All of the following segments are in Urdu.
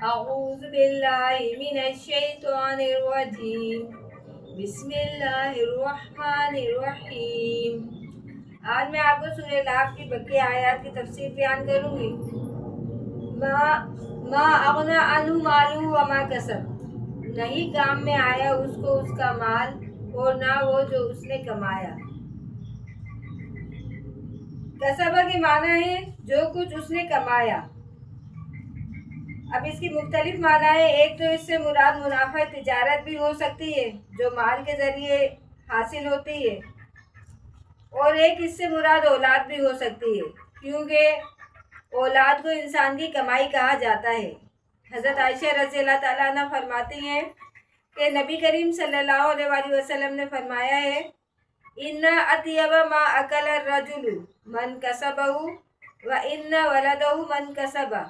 اعوذ باللہ من الشیطان الرجیم بسم اللہ الرحمن الرحیم۔ آج میں آپ کو سورہ لاف کی بقیہ آیات کی تفسیر بیان کروں گی۔ ما اغنی عنہ مالہ وما کسب، نہیں کام میں آیا اس کو اس کا مال اور نہ وہ جو اس نے کمایا۔ کسبہ کے معنی ہے جو کچھ اس نے کمایا۔ اب اس کی مختلف معنی ہے۔ ایک تو اس سے مراد منافع تجارت بھی ہو سکتی ہے جو مال کے ذریعے حاصل ہوتی ہے، اور ایک اس سے مراد اولاد بھی ہو سکتی ہے، کیونکہ اولاد کو انسان کی کمائی کہا جاتا ہے۔ حضرت عائشہ رضی اللہ تعالیٰ عنہ فرماتی ہیں کہ نبی کریم صلی اللہ علیہ وآلہ وسلم نے فرمایا ہے ان اطیب ما اکل الرجل من کسبہ و ان ولدہ من کسبہ،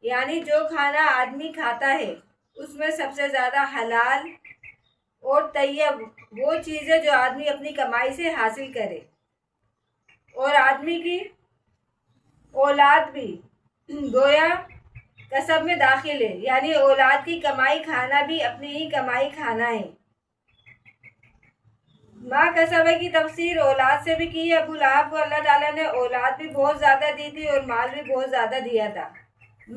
یعنی جو کھانا آدمی کھاتا ہے اس میں سب سے زیادہ حلال اور طیب وہ چیز ہے جو آدمی اپنی کمائی سے حاصل کرے، اور آدمی کی اولاد بھی گویا کسب میں داخل ہے، یعنی اولاد کی کمائی کھانا بھی اپنی ہی کمائی کھانا ہے۔ ماں کسبہ کی تفسیر اولاد سے بھی کی ہے۔ ابو لہب کو اللہ تعالیٰ نے اولاد بھی بہت زیادہ دی تھی اور مال بھی بہت زیادہ دیا تھا،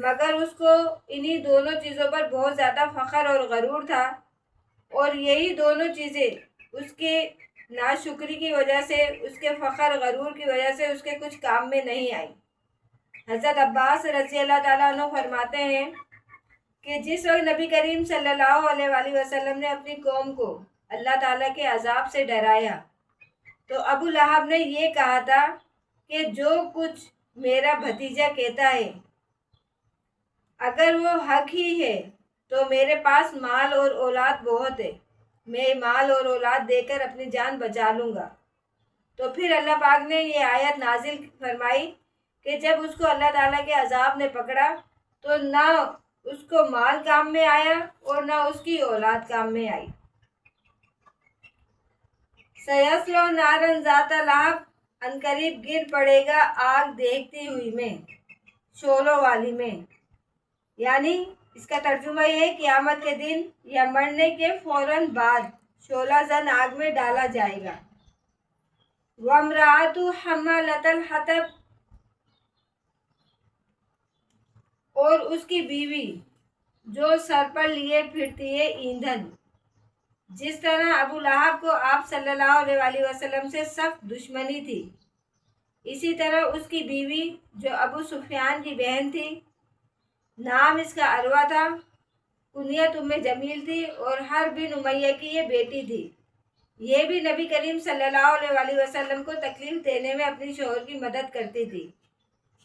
مگر اس کو انہی دونوں چیزوں پر بہت زیادہ فخر اور غرور تھا، اور یہی دونوں چیزیں اس کے ناشکری کی وجہ سے، اس کے فخر غرور کی وجہ سے اس کے کچھ کام میں نہیں آئی۔ حضرت عباس رضی اللہ تعالیٰ عنہ فرماتے ہیں کہ جس وقت نبی کریم صلی اللہ علیہ وآلہ وسلم نے اپنی قوم کو اللہ تعالیٰ کے عذاب سے ڈرایا تو ابو لہب نے یہ کہا تھا کہ جو کچھ میرا بھتیجا کہتا ہے اگر وہ حق ہی ہے تو میرے پاس مال اور اولاد بہت ہے، میں مال اور اولاد دے کر اپنی جان بچا لوں گا۔ تو پھر اللہ پاک نے یہ آیت نازل فرمائی کہ جب اس کو اللہ تعالیٰ کے عذاب نے پکڑا تو نہ اس کو مال کام میں آیا اور نہ اس کی اولاد کام میں آئی۔ سیصلی نارا ذات لہب، عنقریب گر پڑے گا آگ دیکھتی ہوئی میں، شعلوں والی میں، یعنی اس کا ترجمہ یہ ہے قیامت کے دن یا مرنے کے فوراً بعد شعلہ زن آگ میں ڈالا جائے گا۔ وَامْرَأَتُهُ حَمَّالَةَ الْحَطَبِ، اور اس کی بیوی جو سر پر لیے پھرتی ہے ایندھن۔ جس طرح ابو لہب کو آپ صلی اللہ علیہ وآلہ وسلم سے سخت دشمنی تھی، اسی طرح اس کی بیوی جو ابو سفیان کی بہن تھی، نام اس کا عروہ تھا، کنیت ام جمیل تھی، اور حرب بن امیہ کی یہ بیٹی تھی۔ یہ بھی نبی کریم صلی اللہ علیہ وآلہ وسلم کو تکلیف دینے میں اپنی شوہر کی مدد کرتی تھی۔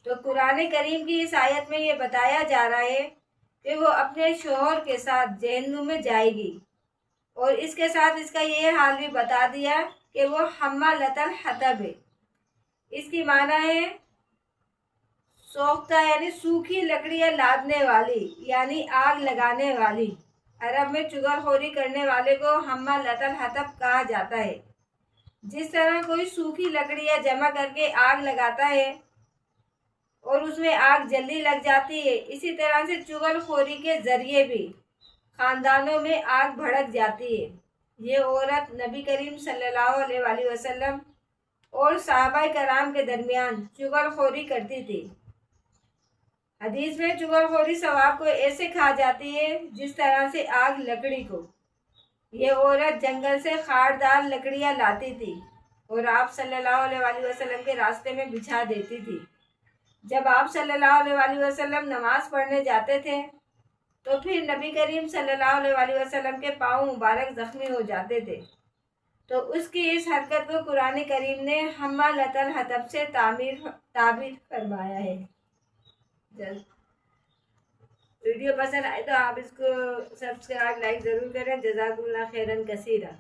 تو قرآن کریم کی اس آیت میں یہ بتایا جا رہا ہے کہ وہ اپنے شوہر کے ساتھ جہنم میں جائے گی، اور اس کے ساتھ اس کا یہ حال بھی بتا دیا کہ وہ حمالۃ الحطب ہے۔ اس کی معنی ہے سوختہ، یعنی سوکھی لکڑیاں لادنے والی، یعنی آگ لگانے والی۔ عرب میں چغل خوری کرنے والے کو حمالۃ الحطب کہا جاتا ہے۔ جس طرح کوئی سوکھی لکڑیاں جمع کر کے آگ لگاتا ہے اور اس میں آگ جلدی لگ جاتی ہے، اسی طرح سے چغل خوری کے ذریعے بھی خاندانوں میں آگ بھڑک جاتی ہے۔ یہ عورت نبی کریم صلی اللہ علیہ وآلہ وسلم اور صحابہ کرام کے درمیان چغل خوری کرتی تھی۔ حدیث میں چغل خوری ثواب کو ایسے کھا جاتی ہے جس طرح سے آگ لکڑی کو۔ یہ عورت جنگل سے خاردار لکڑیاں لاتی تھی اور آپ صلی اللہ علیہ وآلہ وسلم کے راستے میں بچھا دیتی تھی۔ جب آپ صلی اللہ علیہ وآلہ وسلم نماز پڑھنے جاتے تھے تو پھر نبی کریم صلی اللہ علیہ وآلہ وسلم کے پاؤں مبارک زخمی ہو جاتے تھے، تو اس کی اس حرکت کو قرآن کریم نے حمالۃ الحطب سے تعبیر فرمایا ہے۔ ویڈیو پسند آئے تو آپ اس کو سبسکرائب لائک ضرور کریں۔ جزاکم اللہ خیرا کثیرا۔